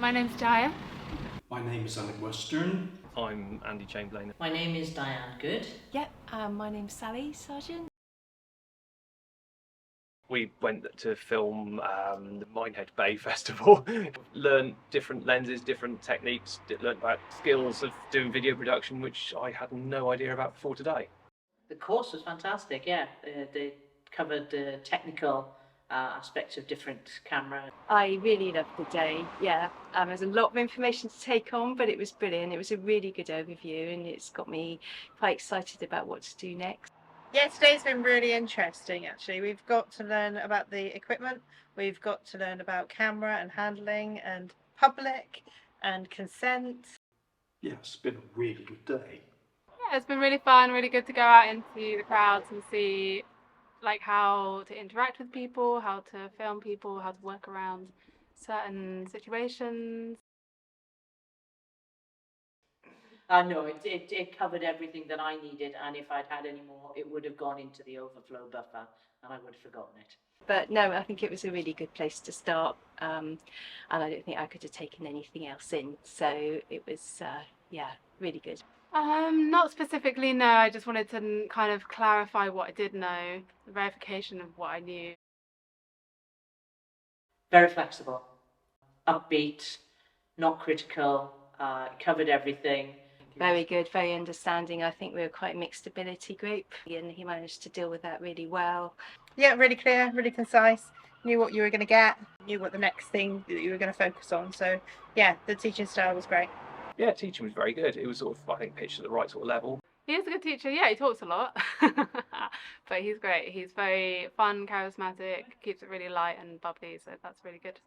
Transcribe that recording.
My name's Jaya. My name is Alec Western. I'm Andy Chamberlain. My name is Diane Good. Yep, my name's Sally Sargent. We went to film the Minehead Bay Festival. Learned different lenses, different techniques, learned about skills of doing video production, which I had no idea about before today. The course was fantastic, yeah. They covered the technical aspects of different camera. I really loved the day, yeah. There's a lot of information to take on, but it was brilliant. It was a really good overview and it's got me quite excited about what to do next. Yeah, today's been really interesting actually. We've got to learn about the equipment, we've got to learn about camera and handling and public and consent. Yeah, it's been a really good day. Yeah, it's been really fun, really good to go out into the crowds and see like how to interact with people, how to film people, how to work around certain situations. No, it covered everything that I needed, and if I'd had any more, it would have gone into the overflow buffer, and I would have forgotten it. But no, I think it was a really good place to start, and I don't think I could have taken anything else in. So it was, yeah, really good. Not specifically, no. I just wanted to kind of clarify what I did know, the verification of what I knew. Very flexible, upbeat, not critical, covered everything. Very good, very understanding. I think we were quite a mixed ability group and he managed to deal with that really well. Yeah, really clear, really concise, knew what you were going to get, knew what the next thing that you were going to focus on. So yeah, the teaching style was great. Yeah, teaching was very good. It was sort of, I think, pitched at the right sort of level. He is a good teacher, yeah, he talks a lot, but he's great. He's very fun, charismatic, keeps it really light and bubbly, so that's really good.